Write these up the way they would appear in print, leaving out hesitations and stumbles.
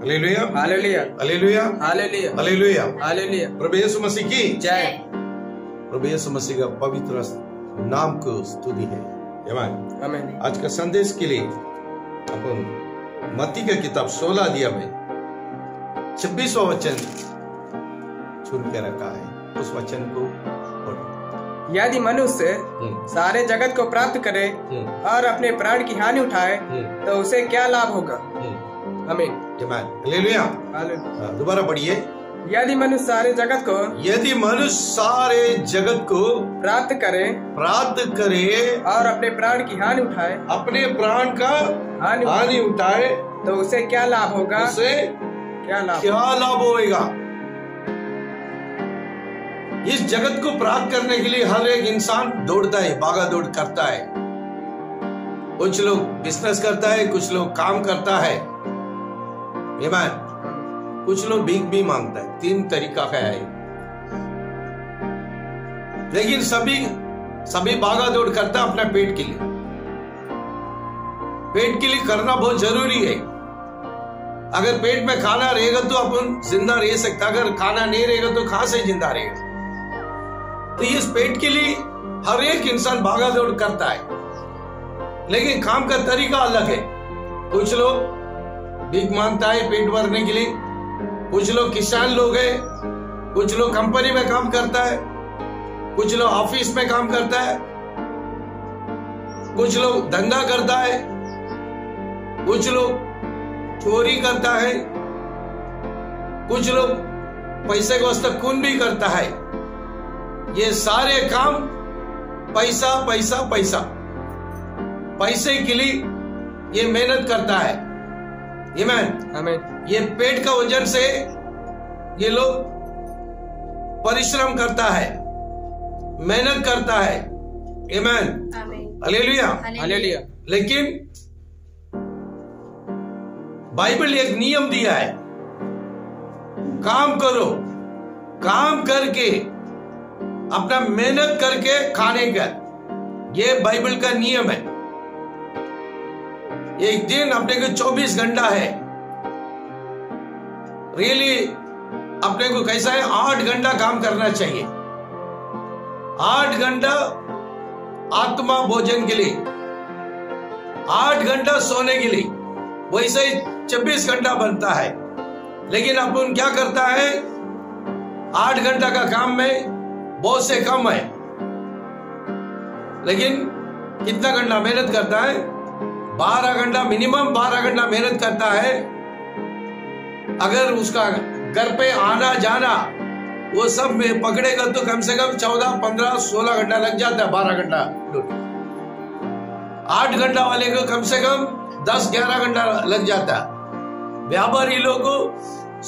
Hallelujah, hallelujah, hallelujah, hallelujah, hallelujah. Hallelujah. प्रभु यीशु मसीह की जय। प्रभु यीशु मसीह का पवित्र नाम को स्तुति है। आमीन। आमीन। आज का संदेश के लिए अपन मत्ती का किताब 16 अध्याय में 26वां वचन चुन के रखा है। उस वचन को पढ़ो। यदि मनुष्य सारे जगत को प्राप्त करे और अपने प्राण की हानि उठाए तो उसे क्या लाभ होगा? आमीन। हालेलुया। दोबारा पढ़िए। यदि मनुष्य सारे जगत को प्राप्त करे और अपने प्राण की हानि उठाए, अपने प्राण का हानि उठाए तो उसे क्या लाभ होगा? उसे क्या लाभ होगा? इस जगत को प्राप्त करने के लिए हर एक इंसान दौड़ता है, भागा दौड़ करता है। कुछ लोग बिजनेस करता है, कुछ लोग काम करता है, कुछ लोग भीख भी मांगता है। 3 तरीका का है। लेकिन सभी भागा दौड़ करता है अपना पेट के लिए। पेट के लिए करना बहुत जरूरी है। अगर पेट में खाना रहेगा तो अपन जिंदा रह सकता, अगर खाना नहीं रहेगा तो कहां से जिंदा रहेगा? तो इस पेट के लिए हर एक इंसान भागा दौड़ करता है, लेकिन काम का तरीका अलग है। कुछ लोग भीख मांगता है पेट भरने के लिए, कुछ लोग किसान लोग हैं, कुछ लोग कंपनी में काम करता है, कुछ लोग ऑफिस में काम करता है, कुछ लोग धंधा करता है, कुछ लोग चोरी करता है, कुछ लोग पैसे को वास्ते खून भी करता है। ये सारे काम पैसा पैसा पैसा पैसे के लिए ये मेहनत करता है। आमीन। ये पेट का वजन से ये लोग परिश्रम करता है, मेहनत करता है। आमीन। Hallelujah, hallelujah. लेकिन बाइबल एक नियम दिया है, काम करो, काम करके अपना मेहनत करके खाने का, ये बाइबल का नियम है। एक दिन अपने को 24 घंटा है। रियली अपने को कैसा है? 8 घंटा काम करना चाहिए। 8 घंटा आत्मा भोजन के लिए, 8 घंटा सोने के लिए, वैसे ही 24 घंटा बनता है। लेकिन अपन क्या करता है? 8 घंटा का काम में बहुत से कम है, लेकिन कितना घंटा मेहनत करता है? 12 घंटा, मिनिमम 12 घंटा मेहनत करता है। अगर उसका घर पे आना जाना वो सब में पकड़ेगा तो कम से कम 14, 15, 16 घंटा लग जाता है। 12 घंटा ड्यूटी। 8 घंटा वाले को कम से कम 10, 11 घंटा लग जाता है। व्यापारी लोगों को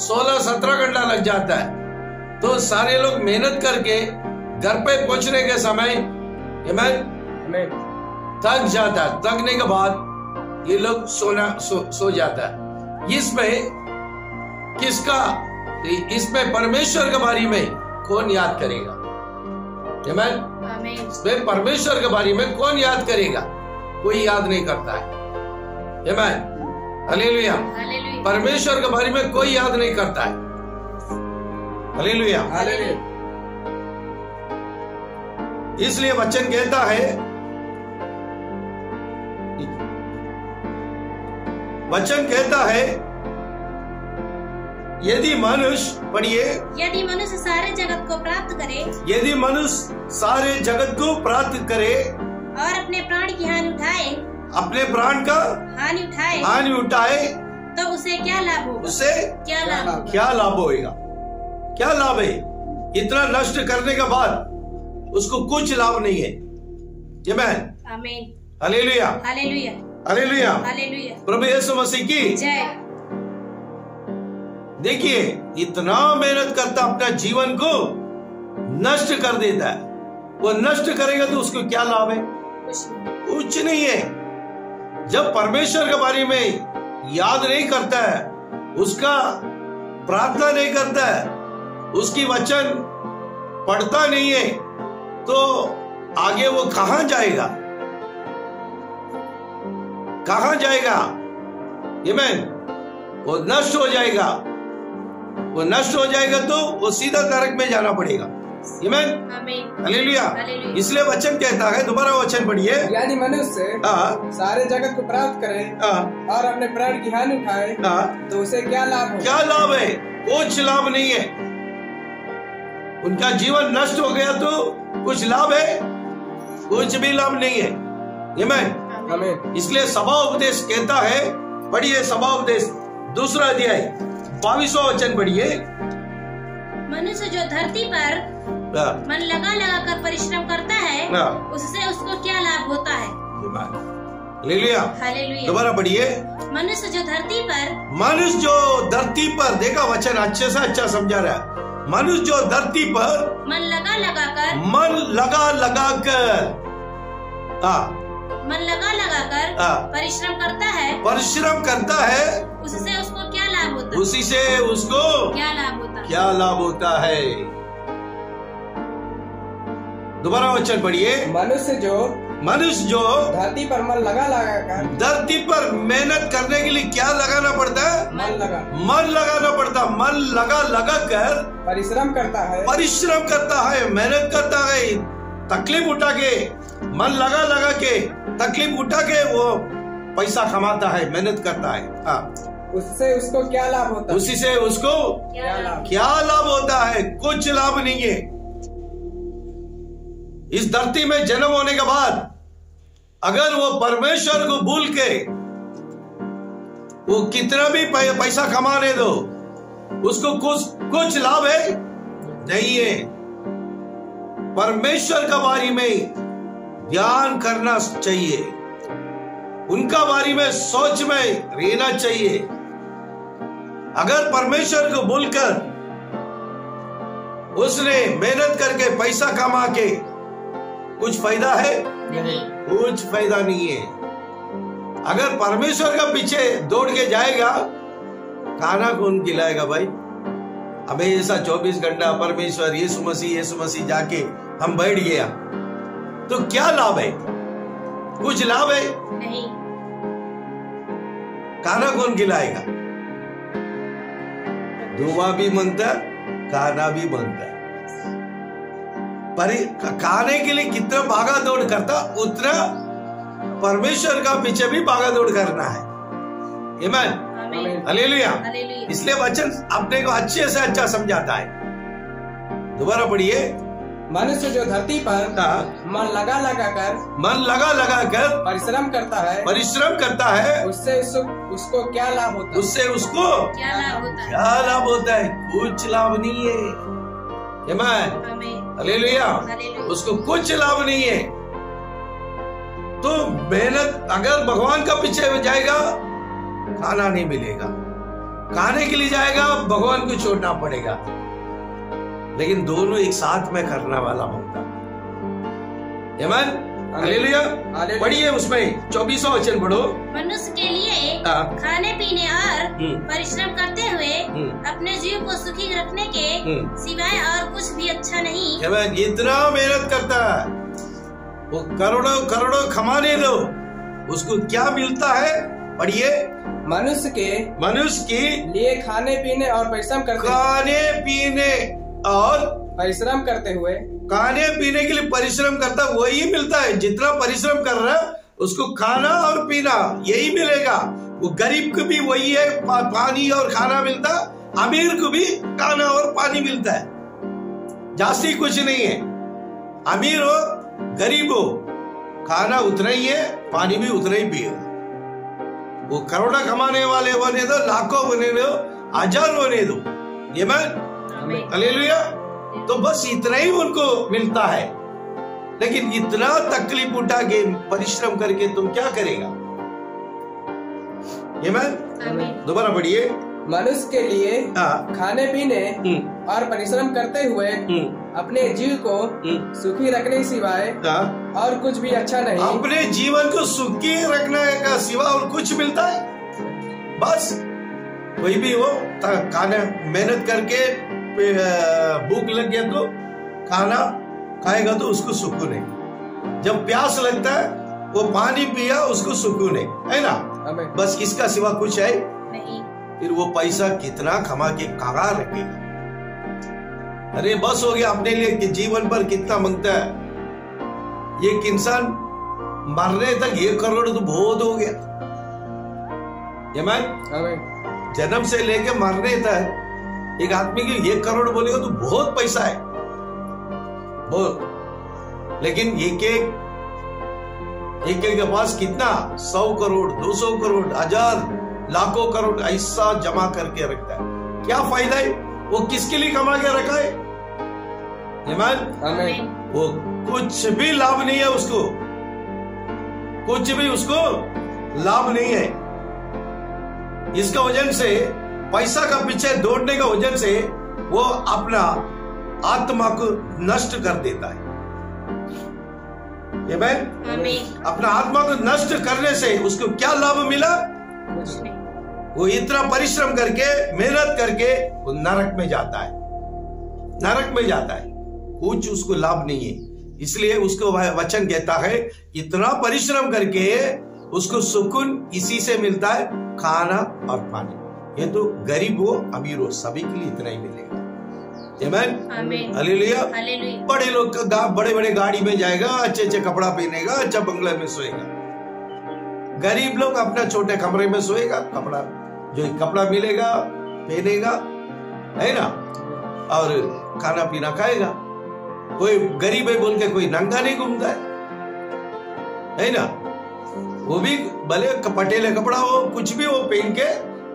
16, 17 घंटा लग जाता है। तो सारे लोग मेहनत करके घर पे पहुंचने के समय थक जाता है। थकने के बाद ये लोग सो जाता है। इसमें परमेश्वर के बारे में कौन याद करेगा? इसमें परमेश्वर के बारे में कौन याद करेगा? कोई याद नहीं करता है। हालेलुया। परमेश्वर के बारे में कोई याद नहीं करता है। हालेलुया। इसलिए वचन कहता है, यदि मनुष्य, पढ़िए, यदि मनुष्य सारे जगत को प्राप्त करे, यदि मनुष्य सारे जगत को प्राप्त करे और अपने प्राण की हानि उठाए, अपने प्राण का हानि उठाए तो उसे क्या लाभ होगा? उसे क्या लाभ होगा? क्या लाभ है? इतना नष्ट करने के बाद उसको कुछ लाभ नहीं है। आमीन। Hallelujah, hallelujah, hallelujah, hallelujah. प्रभु यीशु मसीह की जय। देखिए, इतना मेहनत करता, अपना जीवन को नष्ट कर देता है। वो नष्ट करेगा तो उसको क्या लाभ है? कुछ नहीं है। जब परमेश्वर के बारे में याद नहीं करता है, उसका प्रार्थना नहीं करता है, उसकी वचन पढ़ता नहीं है, तो आगे वो कहां जाएगा? कहां जाएगा? आमीन। वो नष्ट हो जाएगा। वो नष्ट हो जाएगा तो वो सीधा नरक में जाना पड़ेगा। आमीन, हालेलुया। इसलिए वचन कहता है, दोबारा वचन पढ़िए, यानी मनुष्य सारे जगत को प्राप्त करे और अपने प्राण की हानि उठाए तो उसे क्या लाभ है? क्या लाभ है? कुछ लाभ नहीं है। उनका जीवन नष्ट हो गया तो कुछ लाभ है? कुछ भी लाभ नहीं है। आमीन। इसलिए सभा उपदेश कहता है, पढ़िए सभा उपदेश 2 अध्याय 22वां वचन पढ़िए। मनुष्य जो धरती पर मन लगा लगा कर परिश्रम करता है उससे उसको क्या लाभ होता है? हालेलुया। दोबारा पढ़िए। मनुष्य जो धरती पर देखा वचन अच्छे से अच्छा समझा रहा है। मनुष्य जो धरती पर मन लगा लगा कर परिश्रम करता है उससे उसको क्या लाभ होता है? उसी से उसको क्या लाभ होता है? दोबारा वचन पढ़िए। मनुष्य जो धरती पर मन लगा कर, धरती पर मेहनत करने के लिए क्या लगाना पड़ता है? मन लगाना पड़ता। मन लगा कर परिश्रम करता है, मेहनत करता है, तकलीफ उठा के, मन लगा के तकलीफ उठा के वो पैसा कमाता है, मेहनत करता है। उससे उसको क्या लाभ होता है? उसी से उसको क्या लाभ होता है? कुछ लाभ नहीं है। इस धरती में जन्म होने के बाद अगर वो परमेश्वर को भूल के वो कितना भी पैसा कमाने दो, उसको कुछ लाभ है? नहीं है। परमेश्वर का बारे में ध्यान करना चाहिए, उनका बारे में सोच में रहना चाहिए। अगर परमेश्वर को भूलकर उसने मेहनत करके पैसा कमा के कुछ फायदा है? नहीं, कुछ फायदा नहीं है। अगर परमेश्वर का पीछे दौड़ के जाएगा, खाना कौन खिलाएगा भाई? हमेशा 24 घंटा परमेश्वर यीशु मसीह जाके हम बैठ गया तो क्या लाभ है? कुछ लाभ है? नहीं। खाना कौन खिलाएगा? धुआं भी बनता, खाना भी बनता। पर खाने के लिए कितना भागा दौड़ करता, उतना परमेश्वर का पीछे भी भागा दौड़ करना है। आमीन, हालेलुया। इसलिए वचन अपने को अच्छे से अच्छा समझाता है। दोबारा पढ़िए। मनुष्य जो धरती पर मन लगा कर परिश्रम करता है उससे उसको क्या लाभ होता है? उससे उसको क्या लाभ होता है? कुछ लाभ नहीं है। हालेलुया। उसको कुछ लाभ नहीं है। तो मेहनत अगर भगवान का पीछे जाएगा, खाना नहीं मिलेगा। खाने के लिए जाएगा, भगवान को छोड़ना पड़ेगा। लेकिन दोनों एक साथ में करने वाला होता। हालेलुया। पढ़िए उसमें 24वां वचन पढ़ो। मनुष्य के लिए खाने पीने और परिश्रम करते हुए अपने जीव को सुखी रखने के सिवाय और कुछ भी अच्छा नहीं। इतना मेहनत करता है, वो करोड़ों कमाने दो, उसको क्या मिलता है? पढ़िए। मनुष्य के लिए खाने पीने और परिश्रम करते हुए खाने पीने के लिए परिश्रम करता, वही मिलता है। जितना परिश्रम कर रहा है उसको खाना और पीना यही मिलेगा। वो गरीब को भी वही है, पानी और खाना मिलता। अमीर को भी खाना और पानी मिलता है। जास्ती कुछ नहीं है। अमीर हो गरीब हो, खाना उतना ही है, पानी भी उतना ही पिएगा। वो करोड़ों कमाने वाले बने दो, लाखों बने दो, हजार बने दो। ये हालेलुया। तो बस इतना ही उनको मिलता है। लेकिन इतना तकलीफ उठा के परिश्रम करके तुम क्या करेगा? ये दोबारा पढ़िए। मनुष्य के लिए खाने पीने और परिश्रम करते हुए अपने जीव को सुखी रखने सिवाय और कुछ भी अच्छा नहीं। अपने जीवन को सुखी रखने का सिवा और कुछ मिलता है? बस कोई भी हो, खाना मेहनत करके भूख लग गया तो खाना खाएगा तो उसको सुकून है। जब प्यास लगता है वो पानी पिया, उसको सुकून है ना? बस इसका सिवा कुछ है? नहीं। फिर वो पैसा कितना कमा के कहाँ रखेगा? अरे बस हो गया अपने लिए कि जीवन पर कितना मांगता है। एक इंसान मरने तक 1 करोड़ तो बहुत हो गया। जन्म से लेके मरने तक एक आदमी की 1 करोड़ बोलेगा तो बहुत पैसा है, बहुत। लेकिन एक के पास कितना 100 करोड़ 200 करोड़ 1000 लाखों करोड़ ऐसा जमा करके रखता है। क्या फायदा है? वो किसके लिए कमा के रखा है? वो कुछ भी लाभ नहीं है उसको, कुछ भी उसको लाभ नहीं है। इसका वजन से, पैसा का पीछे दौड़ने का वजन से वो अपना आत्मा को नष्ट कर देता है। अपना आत्मा को नष्ट करने से उसको क्या लाभ मिला? वो इतना परिश्रम करके, मेहनत करके वो नरक में जाता है, नरक में जाता है, कुछ उसको लाभ नहीं है। इसलिए उसको वचन कहता है इतना परिश्रम करके उसको सुकून इसी से मिलता है, खाना और पानी। ये तो गरीब हो अमीर हो सभी के लिए इतना ही मिलेगा। हालेलुया। बड़े लोग का बड़े बड़े गाड़ी में जाएगा, अच्छे अच्छे कपड़ा पहनेगा, अच्छा बंगले में सोएगा। गरीब लोग अपना छोटे कमरे में सोएगा, कपड़ा जो कपड़ा मिलेगा पहनेगा, है ना, और खाना पीना खाएगा। कोई गरीब है बोल के कोई नंगा नहीं घूमता है ना। वो भी भले पटेले कपड़ा हो, कुछ भी हो, पहन के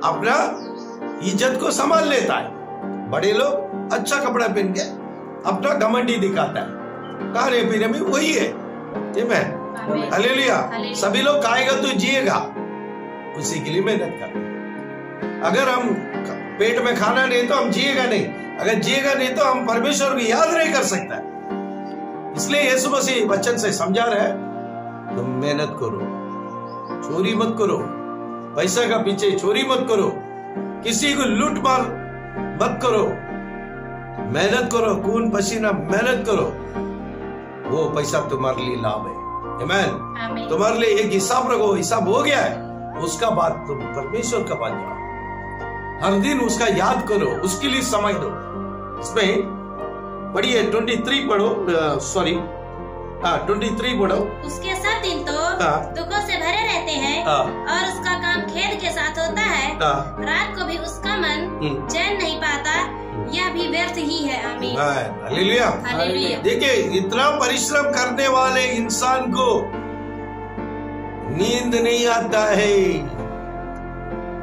अपना इज्जत को संभाल लेता है। बड़े लोग अच्छा कपड़ा पहन के अपना घमंडी दिखाता है, खाने पीने में वही है। हालेलुया। सभी लोग खाएगा तो जिएगा, उसी के लिए मेहनत करते। अगर हम पेट में खाना नहीं तो हम जिएगा नहीं, अगर जिएगा नहीं तो हम परमेश्वर को याद नहीं कर सकता। इसलिए यीशु मसीह वचन से समझा रहे हैं, तुम मेहनत करो, चोरी मत करो, पैसा का पीछे चोरी मत करो, किसी को लूट मार मत करो, मेहनत करो, खून पसीना मेहनत करो, वो पैसा तुम्हारे लिए लाभ है। आमीन। तुम्हारे लिए एक हिसाब रखो, हिसाब हो गया है, उसका बाद तुम परमेश्वर का पास जाओ, हर दिन उसका याद करो, उसके लिए समय दो। इसमें पढ़िए 23 पढ़ो, सॉरी 23 पढ़ो। उसके सब दिन तो दुखों से भरे रहते हैं और उसका काम खेद के साथ होता है। रात को भी उसका मन चैन नहीं पाता, यह भी व्यर्थ ही है। आमीन। हालेलुया। हालेलुया। देखिए, इतना परिश्रम करने वाले इंसान को नींद नहीं आता है,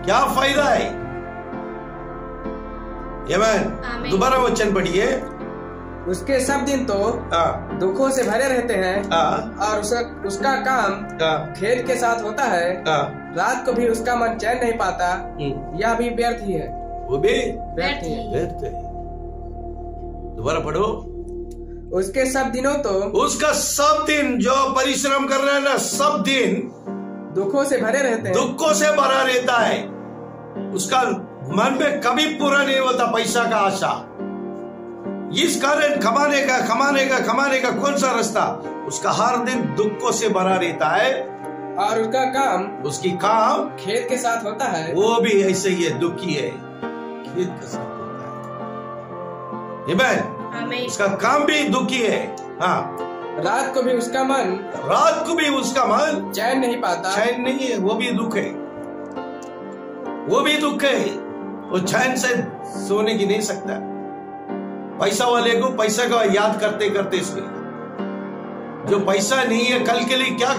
क्या फायदा है? दोबारा वचन पढ़िए। उसके सब दिन तो दुखों से भरे रहते हैं और उसका काम खेद के साथ होता है। रात को भी उसका मन चैन नहीं पाता, यह भी व्यर्थ ही है। वो भी व्यर्थ है। दोबारा पढ़ो। उसके सब दिनों तो, उसका सब दिन जो परिश्रम कर रहा है ना, सब दिन दुखों से भरे रहते हैं, दुखों से भरा रहता है। उसका मन में कभी पूरा नहीं होता पैसा का आशा। इस कारण कमाने का कौन सा रास्ता? उसका हर दिन दुखों से भरा रहता है और उसकी काम खेद के साथ होता है। वो भी ऐसे ही है, दुखी है, खेद के साथ होता है। उसका काम भी दुखी है। हाँ, रात को भी उसका मन चैन नहीं पाता, चैन नहीं है, वो भी दुख है, वो भी दुख है। वो चैन से सोने की नहीं सकता। पैसा वाले को पैसा का याद करते करते जो पैसा नहीं है कल के लिए क्या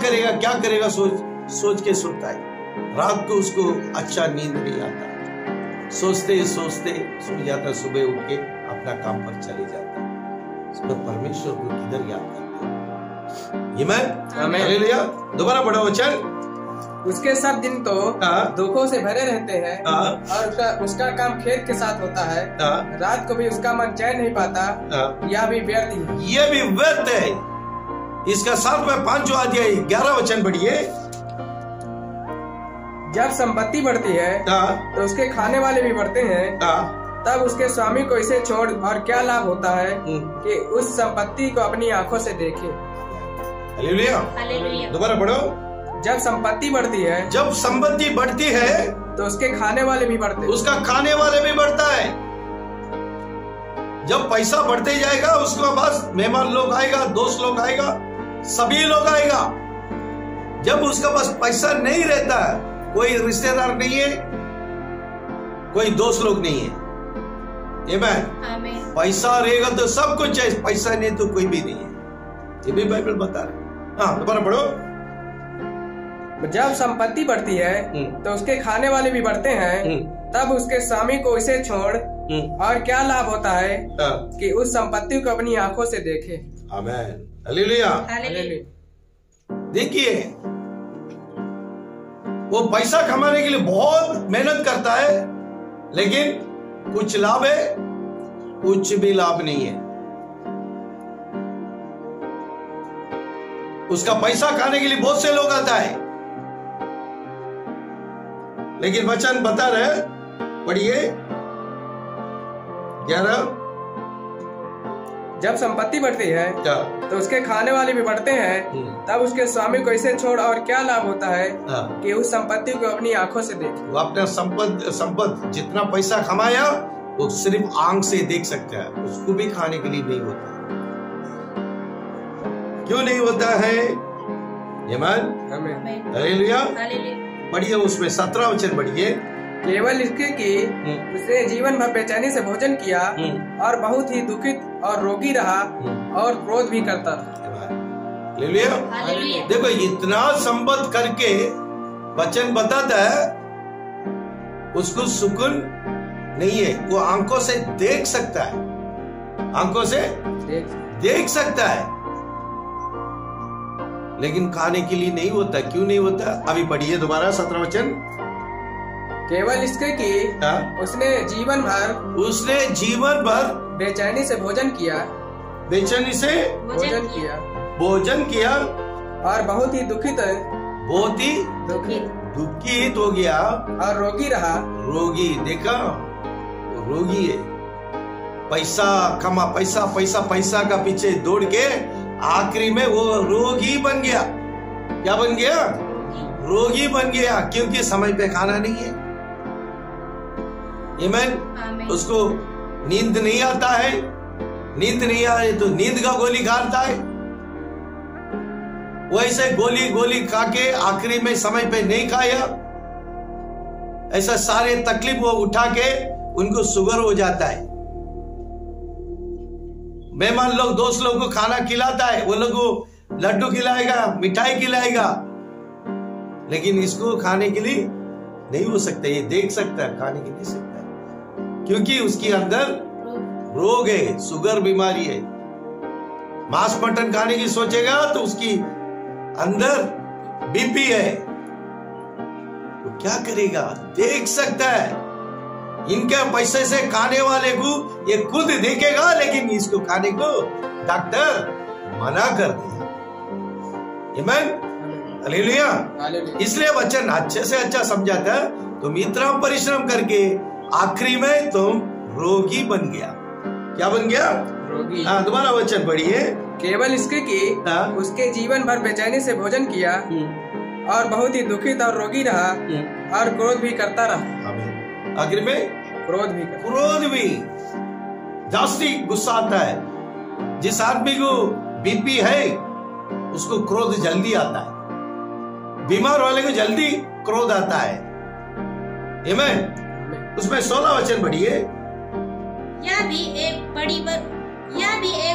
करेगा सोच के सोता है। रात को उसको अच्छा नींद नहीं आता, सोचते सोचते सो जाता, सुबह उठ के अपना काम पर चले जाता है। उसको परमेश्वर को किधर याद करते हैं? हालेलुया। दोबारा बड़ा वचन। उसके सब दिन तो दुखों से भरे रहते हैं और उसका काम खेद के साथ होता है। रात को भी उसका मन चैन नहीं पाता, यह भी व्यर्थ है। यह भी व्यर्थ है। इसका 7 में 5 अध्याय 11 वचन पढ़िए। जब संपत्ति बढ़ती है तो उसके खाने वाले भी बढ़ते हैं, तब उसके स्वामी को इसे छोड़ और क्या लाभ होता है कि उस संपत्ति को अपनी आंखों से देखे। हालेलुया। हालेलुया। दोबारा पढ़ो। जब संपत्ति बढ़ती है तो उसके खाने वाले भी बढ़ते, उसका खाने वाले भी बढ़ता है। जब पैसा बढ़ते जाएगा उसके पास मेहमान लोग आएगा, दोस्त लोग आएगा, सभी लोग आएगा। जब उसका पास पैसा नहीं रहता, कोई रिश्तेदार नहीं है, कोई दोस्त लोग नहीं है, आमीन। पैसा रहेगा तो सब कुछ है, पैसा नहीं तो कोई भी नहीं है। ये भी बाइबल बता रहा है। हाँ, दोबारा पढ़ो। जब संपत्ति बढ़ती है तो उसके खाने वाले भी बढ़ते हैं, तब उसके स्वामी को इसे छोड़ और क्या लाभ होता है कि उस संपत्ति को अपनी आंखों से देखे। आमीन, हालेलुया। देखिए, वो पैसा कमाने के लिए बहुत मेहनत करता है, लेकिन कुछ लाभ है? कुछ भी लाभ नहीं है। उसका पैसा खाने के लिए बहुत से लोग आता है, लेकिन वचन बता रहे, पढ़िए 11। जब संपत्ति बढ़ती है तो उसके खाने वाले भी बढ़ते हैं, तब उसके स्वामी को इसे छोड़ और क्या लाभ होता है कि उस संपत्ति को अपनी आंखों से देखे। वो अपना संपत्ति जितना पैसा कमाया वो सिर्फ आंख से देख सकता है, उसको भी खाने के लिए नहीं होता। क्यों नहीं होता है? हालेलुया। बढ़िए, उसमें 17 वचन बढ़िए। केवल इसके कि उसने जीवन भर बेचैनी से भोजन किया और बहुत ही दुखित और रोगी रहा और क्रोध भी करता रहा। हालेलुया। देखो, इतना संपत्ति करके वचन बताता है उसको सुकून नहीं है। वो आंखों से देख सकता है, आंखों से देख सकता है, लेकिन खाने के लिए नहीं होता। क्यों नहीं होता? अभी पढ़िए दोबारा 17 वचन। केवल इसके कि उसने जीवन भर बेचैनी से भोजन किया, भोजन किया और बहुत ही दुखित हो गया और रोगी रहा। रोगी, देखा, रोगी है। पैसा कमा, पैसा का पीछे दौड़ के आखिरी में वो रोगी बन गया। क्या बन गया? रोगी बन गया, क्योंकि समय पे खाना नहीं है। आमीन। उसको नींद नहीं आता है, नींद नहीं आ रही तो नींद का गोली खाता है। वैसे गोली खा के आखिरी में समय पे नहीं खाया, ऐसा सारे तकलीफ वो उठा के उनको शुगर हो जाता है। मेहमान लोग, दोस्त लोग को खाना खिलाता है, वो लोग को लड्डू खिलाएगा, मिठाई खिलाएगा, लेकिन इसको खाने के लिए नहीं हो सकता। ये देख सकता है, खाने के लिए सकता है, क्योंकि उसके अंदर रोग है, शुगर बीमारी है। मांस मटन खाने की सोचेगा तो उसकी अंदर बीपी है, तो क्या करेगा? देख सकता है। इनके पैसे से खाने वाले को ये खुद देखेगा, लेकिन इसको खाने को डॉक्टर मना कर दिया। आमीन, हालेलुया। इसलिए वचन अच्छे से अच्छा समझाता है, तुम इतना परिश्रम करके आखिरी में तुम रोगी बन गया। क्या बन गया? रोगी। हाँ, दोबारा वचन पढ़िए। केवल इसके कि उसके जीवन भर बेचैनी से भोजन किया और बहुत ही दुखित और रोगी रहा और क्रोध भी करता रहा। आखिर में क्रोध भी जास्ती गुस्सा आता है। जिस आदमी को बीपी है उसको क्रोध जल्दी आता है, बीमार वाले को जल्दी क्रोध आता है। आमीन। उसमें 16 वचन पढ़िए। यह भी एक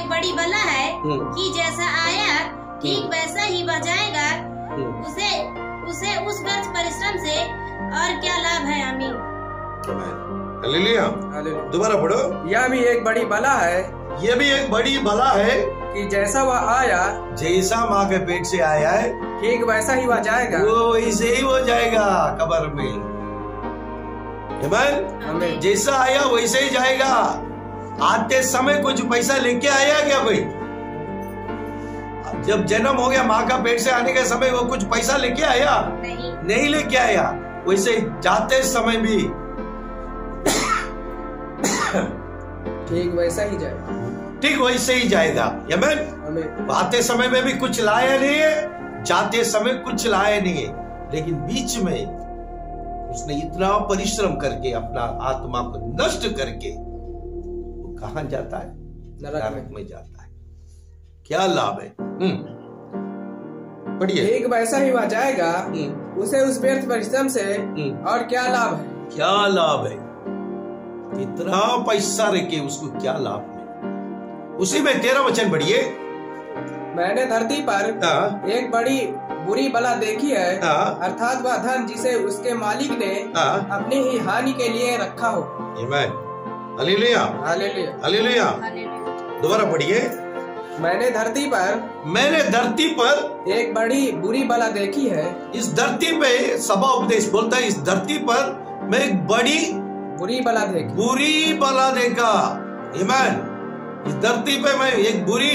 बड़ी बला है कि जैसा आया ठीक वैसा ही वह जाएगा, उसे उस व्यर्थ परिश्रम से और क्या लाभ है। आमीन, हालेलुया। दोबारा पढ़ो। यह भी एक बड़ी बला है, यह भी एक बड़ी बला है कि जैसा वह आया, जैसा माँ के पेट से आया है, ठीक वैसा ही वह जाएगा, वो वैसे ही हो जाएगा कब्र में। आमीन। जैसा आया वैसे ही जाएगा। आते समय कुछ पैसा लेके आया क्या कोई? जब जन्म हो गया, माँ का पेट से आने के समय वो कुछ पैसा लेके आया? नहीं लेके आया। वैसे जाते समय भी ठीक वैसा ही जाएगा, ठीक वैसे ही जाएगा। आमीन। आते समय में भी कुछ लाया नहीं है, जाते समय कुछ लाया नहीं है, लेकिन बीच में उसने इतना परिश्रम करके अपना आत्मा को नष्ट करके वो कहां जाता है? नरक में जाता है। क्या लाभ है? पढ़िए। एक वैसा ही वह जाएगा, उसे उस व्यर्थ परिश्रम से और क्या लाभ है? क्या लाभ है? इतना पैसा रखे उसको क्या लाभ है? उसी में 13 वचन पढ़िए। मैंने धरती पर एक बड़ी बुरी बला देखी है, अर्थात वह धन जिसे उसके मालिक ने अपनी ही हानि के लिए रखा हो। आमीन। Hallelujah, hallelujah, hallelujah. दोबारा पढ़िए। मैंने धरती पर एक बड़ी बुरी बला देखी है। इस धरती पे सभा उपदेश बोलता है, इस धरती पर मैं एक बड़ी बुरी बला देखा। आमीन। इस धरती पे मैं एक बुरी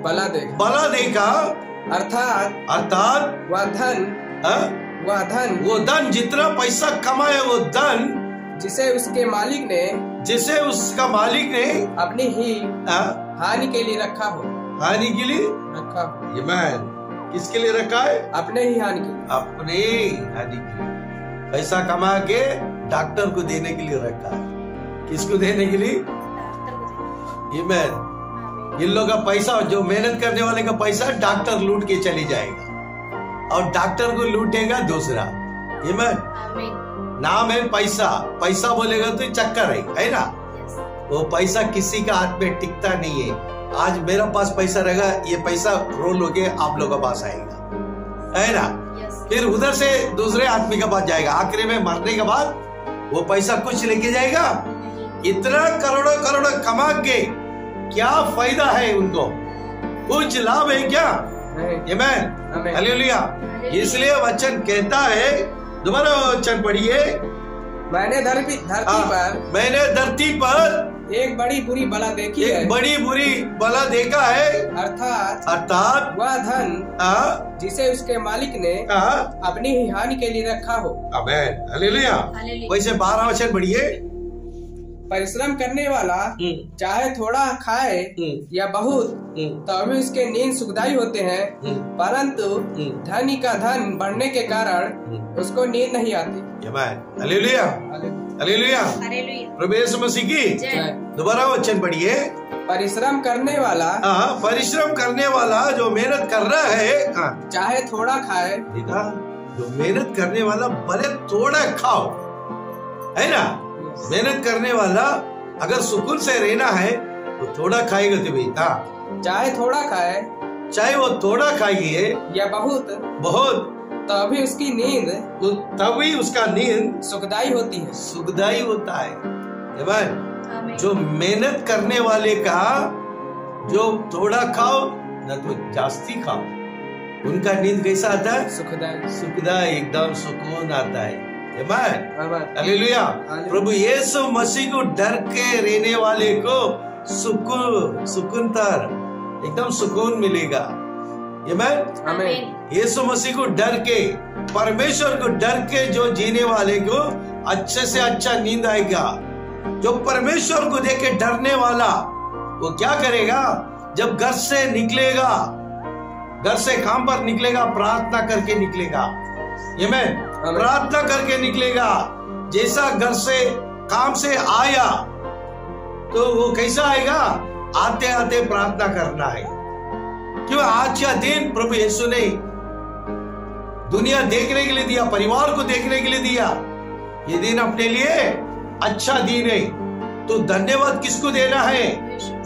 बला देखा, अर्थात वो धन जितना पैसा कमाया, वो धन जिसे उसका मालिक ने अपनी ही हानि के लिए रखा हो। आमीन। किसके लिए रखा है? अपने ही हानि के लिए। पैसा कमा के डॉक्टर को देने के लिए रखा है। किसको देने के लिए? आमीन। इन लोगों का पैसा, जो मेहनत करने वाले का पैसा डॉक्टर लूट के चली जाएगा और डॉक्टर को लूटेगा दूसरा। नाम है पैसा। पैसा बोलेगा तो चक्कर है ना? वो पैसा किसी का हाथ में टिकता नहीं है। आज मेरा पास पैसा रहेगा, ये पैसा रोल होके आप लोगों के पास आएगा, है ना? फिर उधर से दूसरे आदमी के पास जाएगा। आखिरी में मरने के बाद वो पैसा कुछ लेके जाएगा। इतना करोड़ों कमा के क्या फायदा है उनको? कुछ लाभ है क्या? आमीन, हालेलुया। इसलिए वचन कहता है, दोबारा वचन पढ़िए। मैंने धरती पर एक बड़ी बुरी बला देखी है। बड़ी बुरी बला देखा है, अर्थात वह धन जिसे उसके मालिक ने अपनी ही हानि के लिए रखा हो। आमीन, हालेलुया। वैसे 12 वचन पढ़िए। परिश्रम करने वाला चाहे थोड़ा खाए या बहुत, तो भी उसके नींद सुखदायी होते हैं, परंतु धनी का धन बढ़ने के कारण उसको नींद नहीं आती। Hallelujah, hallelujah. प्रभु यीशु मसीह की दोबारा वचन पढ़िए। परिश्रम करने वाला जो मेहनत कर रहा है, चाहे थोड़ा खाए। देखा, जो मेहनत करने वाला भले थोड़ा खाओ, है ना? मेहनत करने वाला अगर सुकून से रहना है तो थोड़ा खाएगा तो बेटा, चाहे थोड़ा खाए, चाहे वो थोड़ा खाइए या बहुत, तभी उसका नींद सुखदायी होता है। जो मेहनत करने वाले का, जो थोड़ा खाओ न तो जास्ती खाओ, उनका नींद कैसा आता है? सुखदायी, एकदम सुकून आता है। हालेलुया। प्रभु यीशु मसीह को डर के रहने वाले को सुकूनतर, एकदम सुकून मिलेगा। आमीन। यीशु मसीह को डर के, परमेश्वर को डर के जो जीने वाले को अच्छे से अच्छा नींद आएगा। जो परमेश्वर को देख के डरने वाला, वो क्या करेगा? जब घर से निकलेगा, घर से काम पर निकलेगा, प्रार्थना करके निकलेगा। प्रार्थना करके निकलेगा। जैसा घर से काम से आया तो वो कैसा आएगा? आते आते प्रार्थना करना है। क्यों? आज का दिन प्रभु यीशु ने दुनिया देखने के लिए दिया, परिवार को देखने के लिए दिया। ये दिन अपने लिए अच्छा दिन है, तो धन्यवाद किसको देना है?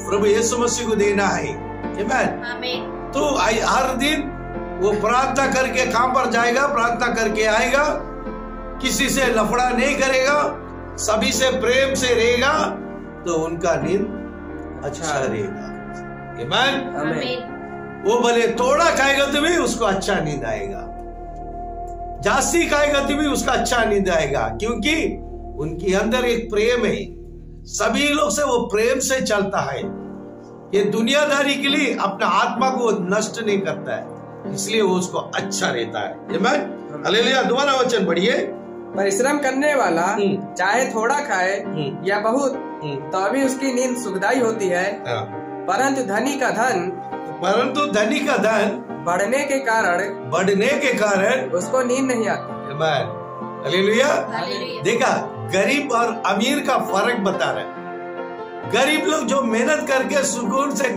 प्रभु यीशु मसीह को देना है। आमीन। तो हर दिन वो प्रार्थना करके काम पर जाएगा, प्रार्थना करके आएगा, किसी से लफड़ा नहीं करेगा, सभी से प्रेम से रहेगा, तो उनका नींद अच्छा रहेगा। आमीन। वो भले थोड़ा खाएगा तो भी उसको अच्छा नींद आएगा, जास्ती खाएगा तो भी उसका अच्छा नींद आएगा, क्योंकि उनके अंदर एक प्रेम है। सभी लोग से वो प्रेम से चलता है। ये दुनियादारी के लिए अपना आत्मा को नष्ट नहीं करता है, इसलिए वो उसको अच्छा रहता है। हालेलुया। दोबारा वचन पढ़िए। परिश्रम करने वाला चाहे थोड़ा खाए या बहुत, तो भी उसकी नींद सुखदायी होती है, परंतु धनी का धन बढ़ने के कारण उसको नींद नहीं आती। हालेलुया। देखा, गरीब और अमीर का फर्क बता रहा है। गरीब लोग जो मेहनत करके सुकून से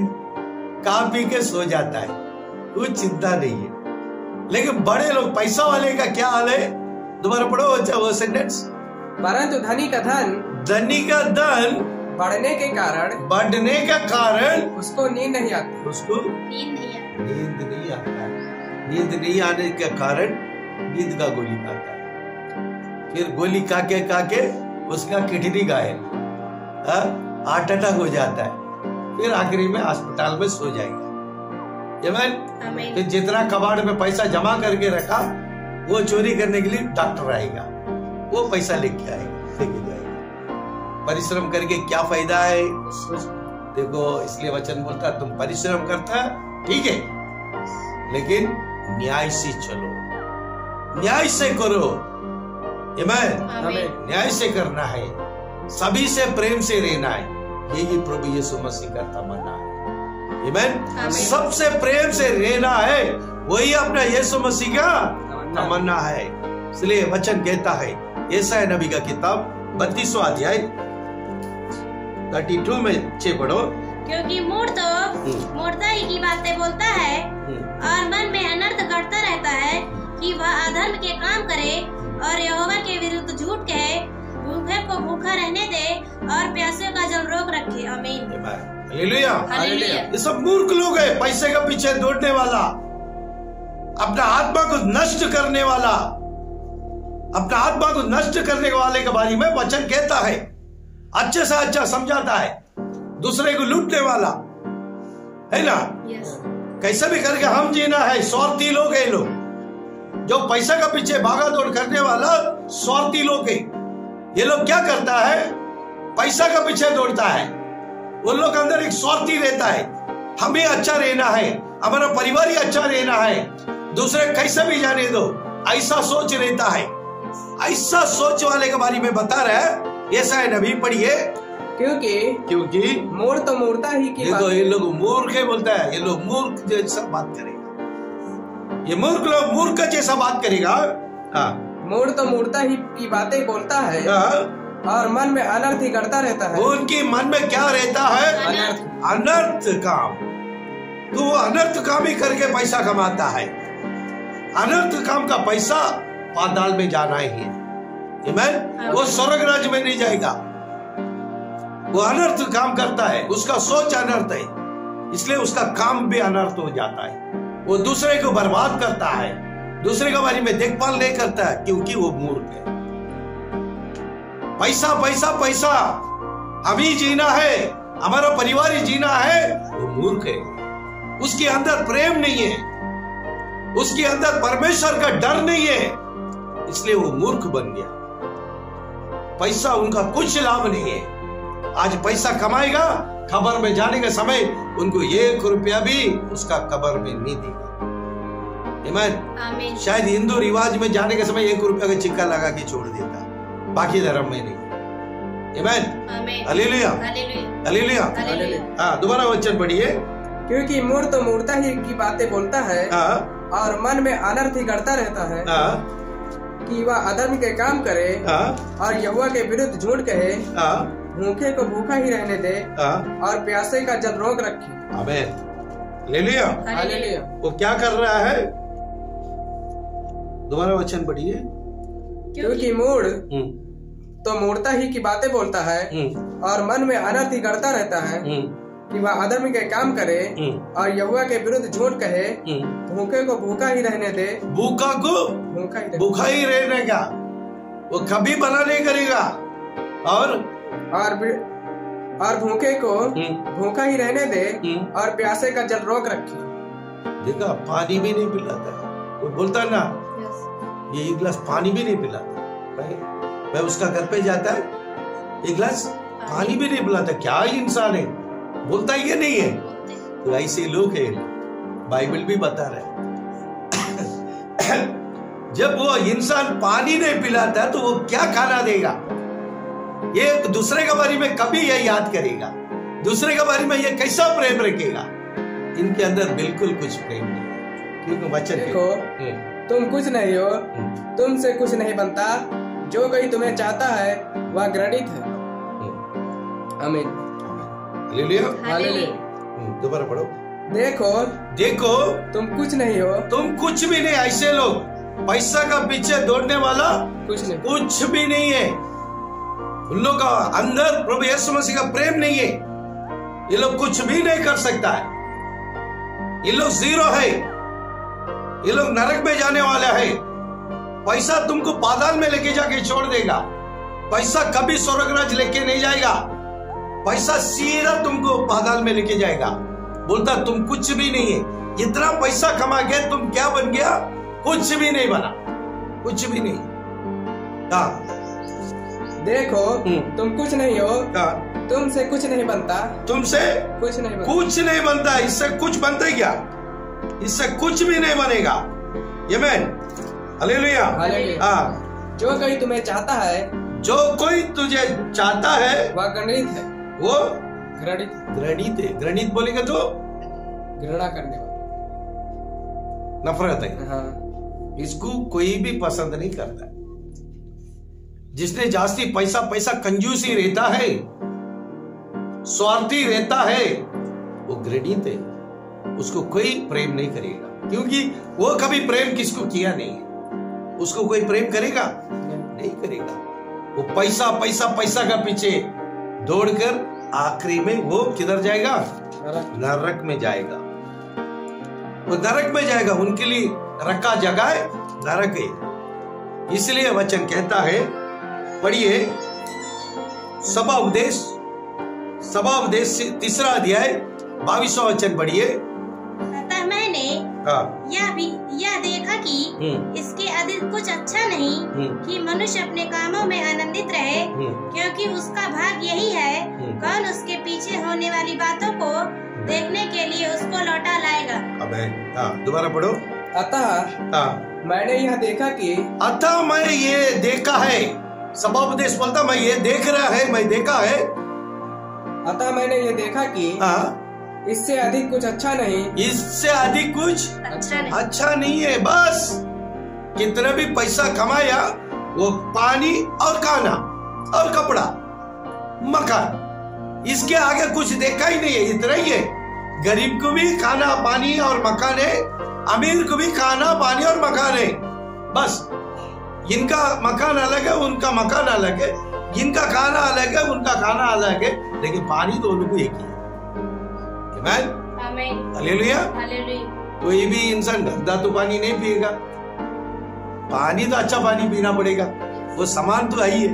खा पी के सो जाता है, कोई चिंता नहीं है। लेकिन बड़े लोग, पैसा वाले का क्या हाल है? दोबारा पढ़ो अच्छा वो सेंटेंस। परंतु धनी का धन बढ़ने के कारण उसको नींद नहीं आती। नींद नहीं आने के कारण नींद का गोली खाता है। फिर गोली खा के उसका किडनी घायल, हार्ट अटैक हो जाता है। फिर आखिरी में अस्पताल में सो जाएगा। फिर जितना कबाड़ में पैसा जमा करके रखा, वो चोरी करने के लिए डॉक्टर आएगा, वो पैसा लेके जाएगा। परिश्रम करके क्या फायदा है? देखो, इसलिए वचन बोलता है तुम परिश्रम करता है ठीक है, लेकिन न्याय से चलो, न्याय से करो। न्याय से करना है, सभी से प्रेम से रहना है। यही प्रभु यीशु मसीह का तमन्ना है। सबसे प्रेम से रहना है, वही अपना यीशु मसीह का तमन्ना है। इसलिए वचन कहता है, यशायाह नबी का किताब 32वां अध्याय 32 में 6 पढ़ो। क्योंकि मूढ़ तो मूढ़ता ही की बातें बोलता है और मन में अनर्थ करता रहता है कि वह अधर्म के काम करे और यहोवा के विरुद्ध झूठ कहे, भूखे को भूखा रहने दे और प्यासे का जल रोक रखे। आमीन। हालेलुया। ये सब मूर्ख लोग है, पैसे के पीछे दौड़ने वाला, अपना आत्मा को नष्ट करने वाला, अपना आत्मा को नष्ट करने वाले के बारे में वचन कहता है। अच्छे से अच्छा समझाता है, दूसरे को लूटने वाला है ना। कैसे भी करके हम जीना है। स्वार्थी लोग है लोग, जो पैसा का पीछे भागा दौड़ करने वाला स्वार्थी लोग है। ये लोग क्या करता है? पैसा का पीछे दौड़ता है। उन लोग के अंदर एक स्वार्थी रहता है, हमें अच्छा रहना है, हमारा परिवार ही अच्छा रहना है, दूसरे कैसे भी जाने दो, ऐसा सोच रहता है। ऐसा सोच वाले के बारे में बता रहा है यशायाह नबी, पढ़िए। क्योंकि मूर्ख तो मूर्खता ही की बात। ये लोग मूर्ख है बोलता है, ये लोग मूर्ख जैसा बात करेगा, ये मूर्ख लोग मूर्ख जैसा बात करेगा। मूर्ख तो मूर्खता ही की बातें बोलता है और मन में अनर्थ ही करता रहता है। उनकी मन में क्या रहता है? अनर्थ काम। तो वो अनर्थ काम ही करके पैसा कमाता है। अनर्थ काम का पैसा पाताल में जाना ही है। वो स्वर्ग राज्य में नहीं जाएगा। वो अनर्थ काम करता है, उसका सोच अनर्थ है, इसलिए उसका काम भी अनर्थ हो जाता है। वो दूसरे को बर्बाद करता है, दूसरे के बारे में देखभाल नहीं करता है, क्योंकि वो मूर्ख है। पैसा पैसा पैसा, हमें जीना है, हमारा परिवार ही जीना है, वो मूर्ख है। उसके अंदर प्रेम नहीं है, उसके अंदर परमेश्वर का डर नहीं है, इसलिए वो मूर्ख बन गया। पैसा उनका कुछ लाभ नहीं है। आज पैसा कमाएगा, कब्र में जाने के समय उनको 1 रुपया भी उसका कब्र में नहीं देगा। आमीन। शायद हिंदू रिवाज में जाने के समय 1 रुपया का सिक्का लगा के छोड़ देता, बाकी धर्म में नहीं। Hallelujah, hallelujah. हाँ, दोबारा वचन पढ़िए। क्योंकि मूर्ख तो मूर्खता ही की बातें बोलता है और मन में अनर्थ ही करता रहता है कि वह अधर्म के काम करे और यहोवा के विरुद्ध झूठ कहे, भूखे को भूखा ही रहने दे और प्यासे का जल रोक रखे। आमीन। Hallelujah, hallelujah. वो क्या कर रहा है? दोबारा वचन पढ़िए। क्योंकि मूढ़ तो मूर्खता ही की बातें बोलता है और मन में अनर्थ ही करता रहता है कि वह अधर्म के काम करे और यहोवा के विरुद्ध झूठ कहे, भूखे को भूखा ही रहने दे। भूखा को भूखा ही रहने का, वो कभी भला नहीं करेगा। और भूखे को भूखा ही रहने दे और प्यासे का जल रोक रखे। देखा, पानी भी नहीं पिलाता। वो बोलता ना, ये 1 गिलास पानी भी नहीं पिलाता। मैं उसका घर पे जाता है, 1 गिलास पानी भी नहीं पिलाता। क्या इंसान है, बोलता ही नहीं है। तो ऐसे लोग हैं, बाइबल भी बता रहा है। जब वो इंसान पानी नहीं पिलाता तो वो क्या खाना देगा? ये दूसरे के बारे में कभी ये याद करेगा? दूसरे के बारे में ये कैसा प्रेम रखेगा? इनके अंदर बिल्कुल कुछ प्रेम नहीं है, क्योंकि वचन देखो तुम कुछ नहीं हो, तुमसे कुछ नहीं बनता, जो कोई तुम्हें चाहता है वह घृणित है। आमीन। हालेलुया। हालेलुया। दोबारा पढ़ो। देखो देखो तुम कुछ नहीं हो, तुम कुछ भी नहीं। ऐसे लोग पैसा का पीछे दौड़ने वाला कुछ भी नहीं है। उन लोग का अंदर प्रभु यीशु मसीह का प्रेम नहीं है। ये लोग कुछ भी नहीं कर सकता है। ये लोग जीरो है। ये लोग नरक में जाने वाला है। पैसा तुमको पाताल में लेके जाके छोड़ देगा। पैसा कभी स्वर्गराज लेके नहीं जाएगा। पैसा सीधा तुमको पाताल में लेके जाएगा। बोलता तुम कुछ भी नहीं है। इतना पैसा कमा के तुम क्या बन गया? कुछ भी नहीं बना, कुछ भी नहीं। देखो तुम कुछ नहीं हो, तुमसे कुछ नहीं बनता, तुमसे कुछ नहीं बनता। इससे कुछ बनता है क्या? इससे कुछ भी नहीं बनेगा। आमीन। हालेलुया। जो कोई तुम्हें चाहता है, जो कोई तुझे चाहता है वह घृणित है। वो घृणित है। घृणित बोलेगा तो घृणा करने वाला, नफरत है। हाँ। इसको कोई भी पसंद नहीं करता। जिसने जास्ती पैसा कंजूसी रहता है, स्वार्थी रहता है, वो घृणित है। उसको कोई प्रेम नहीं करेगा, क्योंकि वो कभी प्रेम किसको किया नहीं है। उसको कोई प्रेम करेगा? नहीं करेगा। वो पैसा का पीछे दौड़कर आखिरी में वो किधर जाएगा? नरक में जाएगा। वो नरक में जाएगा। उनके लिए रखा जगह नरक है। इसलिए वचन कहता है, पढ़िए सभा उपदेश 3 अध्याय 22वां वचन पढ़िए। अतः मैंने यह देखा कि इसके अधिक कुछ अच्छा नहीं कि मनुष्य अपने कामों में आनंदित रहे, क्योंकि उसका भाग यही है, कौन उसके पीछे होने वाली बातों को देखने के लिए उसको लौटा लाएगा। दोबारा पढ़ो। अतः मैंने यह देखा कि, अतः मैं ये देखा है। सभापदेश बोलता मैं ये देख रहा है, मैं देखा है। अतः मैंने ये देखा कि इससे अधिक कुछ अच्छा नहीं, इससे अधिक कुछ अच्छा नहीं है। बस कितना भी पैसा कमाया, वो पानी और खाना और कपड़ा, मकान, इसके आगे कुछ देखा ही नहीं है। इतना ही है। गरीब को भी खाना पानी और मकान है, अमीर को भी खाना पानी और मकान है। बस इनका मकान अलग है, उनका मकान अलग है। इनका खाना अलग है, उनका खाना अलग है, लेकिन पानी दोनों को एक ही है। हालेलुया। कोई भी इंसान गंदा तो पानी नहीं पिएगा। पानी तो अच्छा पानी पीना पड़ेगा। वो सामान तो आई है।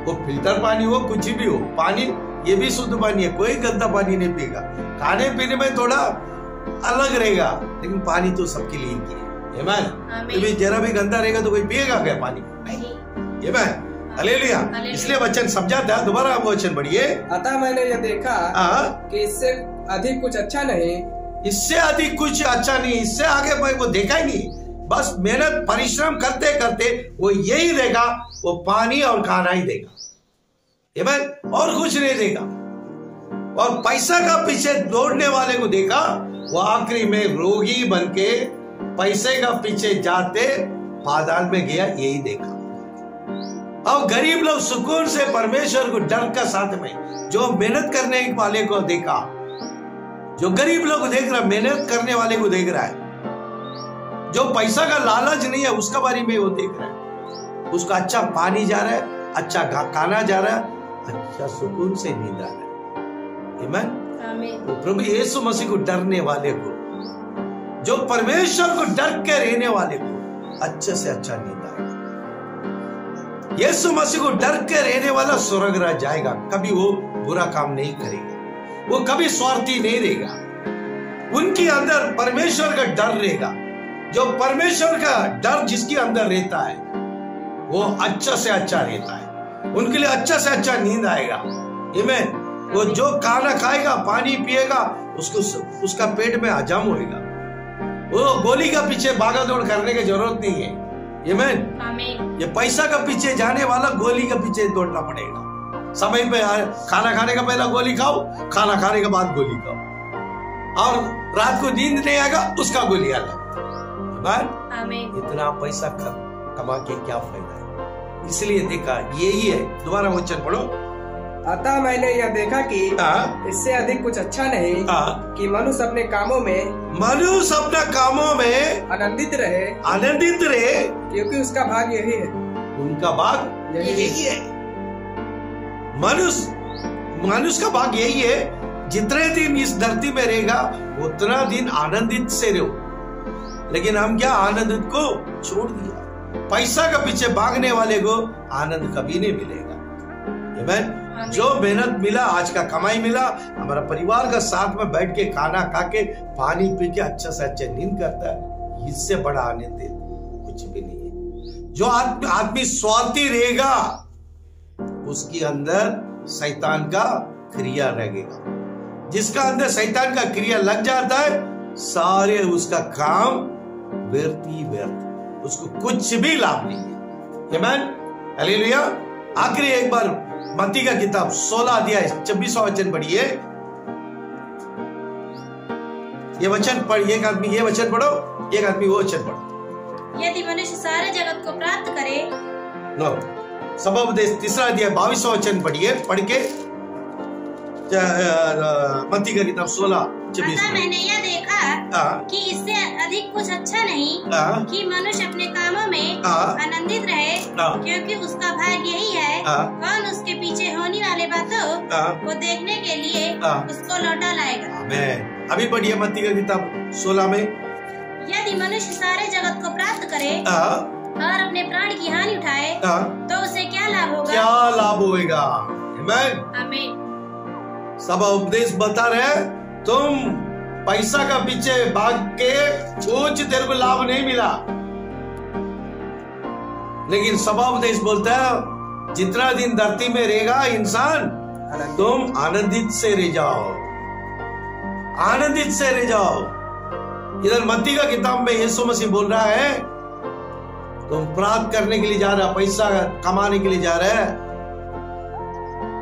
वो फिल्टर पानी हो, कुछ भी हो, पानी ये भी शुद्ध पानी है। कोई गंदा पानी नहीं पिएगा। खाने पीने में थोड़ा अलग रहेगा, लेकिन पानी तो सबके लिए ही है। आमीन। जरा भी गंदा रहेगा तो कोई पिएगा क्या पानी? नहीं। हालेलुया। इसलिए वचन समझाता। दोबारा वचन पढ़िए। अतः मैंने ये देखा कि इससे अधिक कुछ अच्छा नहीं, इससे अधिक कुछ अच्छा नहीं, इससे आगे वो देखा ही नहीं। बस मेहनत परिश्रम करते करते वो यही देगा, वो पानी और खाना ही देगा, और कुछ नहीं देगा। और पैसा का पीछे दौड़ने वाले को देखा, वो आखिरी में रोगी बनके पैसे का पीछे जाते पाताल में गया, यही देखा। और गरीब लोग सुकून से परमेश्वर को डर का साथ में जो मेहनत करने वाले को देखा, जो गरीब लोग देख रहा, मेहनत करने वाले को देख रहा है, जो पैसा का लालच नहीं है उसका बारे में वो देख रहा है। उसका अच्छा पानी जा रहा है, अच्छा खाना जा रहा है, अच्छा सुकून से नींद आ रहा है। तो प्रभु यीशु मसीह को डरने वाले को, जो परमेश्वर को डर के रहने वाले को अच्छे से अच्छा नींद आएगा। यीशु मसीह को डर के रहने वाला स्वर्ग राज जाएगा। कभी वो बुरा काम नहीं करेगा, वो कभी स्वार्थी नहीं रहेगा। उनके अंदर परमेश्वर का डर रहेगा। जो परमेश्वर का डर जिसके अंदर रहता है, वो अच्छा से अच्छा रहता है। उनके लिए अच्छा से अच्छा नींद आएगा। आमीन। वो जो खाना खाएगा, पानी पिएगा, उसका पेट में हजम होएगा। वो गोली का पीछे भागा दौड़ करने की जरूरत नहीं है। आमीन। ये पैसा का पीछे जाने वाला गोली के पीछे दौड़ना पड़ेगा। समय पे खाना खाने का पहला गोली खाओ, खाना खाने के बाद गोली खाओ, और रात को नींद नहीं आएगा उसका गोली अलग। इतना पैसा कमा के क्या फायदा है? इसलिए देखा यही है। दोबारा वचन पढ़ो। अतः मैंने यह देखा कि इससे अधिक कुछ अच्छा नहीं कि मनुष्य अपने कामों में आनंदित रहे क्योंकि उसका भाग यही है। उनका भाग यही है। मनुष्य का भाग यही है, जितने दिन इस धरती में रहेगा उतना दिन आनंदित से रहो। लेकिन हम क्या आनंदित को छोड़ दिया। पैसा के पीछे भागने वाले को आनंद कभी नहीं मिलेगा। जो मेहनत मिला, आज का कमाई मिला, हमारा परिवार का साथ में बैठ के खाना खा के पानी पी के अच्छा से अच्छा नींद करता है, इससे बड़ा आनंद कुछ भी नहीं है। जो आदमी स्वार्थी रहेगा उसके अंदर शैतान का क्रिया रहेगा। जिसका अंदर शैतान का क्रिया लग जाता है, सारे उसका काम व्यर्थ ही व्यर्थ, उसको कुछ भी लाभ नहीं है। आमीन, हालेलुया। आखिरी एक बार मत्ती का किताब 16 अध्याय 26वां वचन पढ़िए। ये वचन पढ़िए। एक आदमी ये वचन पढ़ो, एक आदमी वो वचन पढ़ो। यदि मनुष्य सारे जगत को प्राप्त करे। नो, सबोपदेश 3 अध्याय 22वां वचन पढ़िए, पढ़ के मत्ती का किताब 16:26। मैंने यह देखा कि इससे अधिक कुछ अच्छा नहीं कि मनुष्य अपने कामों में आनंदित रहे क्योंकि उसका भाग यही है। कौन उसके पीछे होने वाले बातों को देखने के लिए उसको लौटा लाएगा। आमीन। अभी पढ़िए मत्ती का किताब 16 में। यदि मनुष्य सारे जगत को प्राप्त करे और अपने प्राण की हानि उठाए तो उसे क्या लाभ होगा? क्या लाभ होगा? आमीन। सब उपदेश बता रहे, तुम पैसा का पीछे भाग के कुछ तेरे को लाभ नहीं मिला। लेकिन सब उपदेश बोलता है जितना दिन धरती में रहेगा इंसान, तुम आनंदित से रह जाओ, आनंदित से रह जाओ। इधर मत्ती का किताब में यीशु मसीह बोल रहा है, तुम प्राप्त करने के लिए जा रहा, पैसा कमाने के लिए जा रहा है,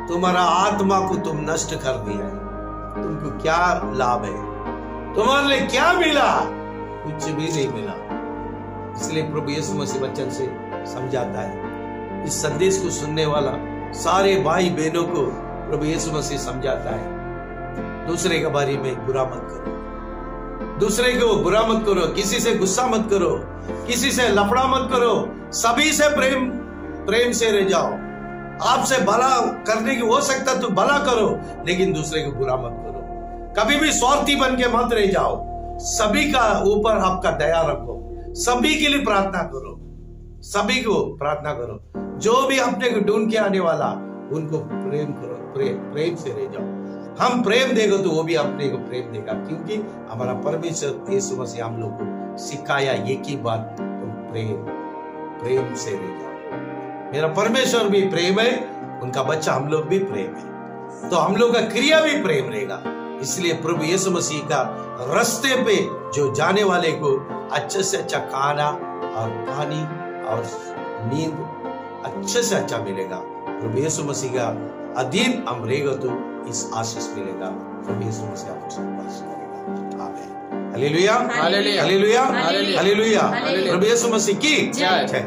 तुम्हारा आत्मा को तुम नष्ट कर दिया है। तुमको क्या लाभ है? तुम्हारे लिए क्या मिला? कुछ भी नहीं मिला। इसलिए प्रभु यीशु मसीह वचन से समझाता है। इस संदेश को सुनने वाला सारे भाई बहनों को प्रभु यीशु मसीह समझाता है, दूसरे के बारे में बुरा मत करो, दूसरे को बुरा मत करो, किसी से गुस्सा मत करो, किसी से लफड़ा मत करो, सभी से प्रेम से रह जाओ। आपसे भला करने की हो सकता तो भला करो, लेकिन दूसरे को बुरा मत करो। कभी भी स्वार्थी बन के मत रह जाओ। सभी का ऊपर आपका दया रखो, सभी के लिए प्रार्थना करो, सभी को प्रार्थना करो। जो भी अपने को ढूंढ के आने वाला उनको प्रेम करो, प्रेम से रह जाओ। हम प्रेम देगा तो वो भी अपने को प्रेम देगा, क्योंकि हमारा परमेश्वर यीशु मसीह हम लोग को सिखाया एक ही बात, तुम प्रेम से रह जाओ। मेरा परमेश्वर भी प्रेम है, उनका बच्चा हम लोग भी प्रेम है, तो हम लोग का क्रिया भी प्रेम रहेगा। इसलिए प्रभु यीशु मसीह का रास्ते पे जो जाने वाले को अच्छे से अच्छा खाना और पानी और नींद अच्छे से अच्छा मिलेगा। प्रभु यीशु मसीह का अधीन हम रहेगा तो इस आशीष मिलेगा। प्रभु यीशु मसीह आपको आशीष करेगा। आमीन। Hallelujah, hallelujah, hallelujah, hallelujah. प्रभु यीशु मसीह की जय।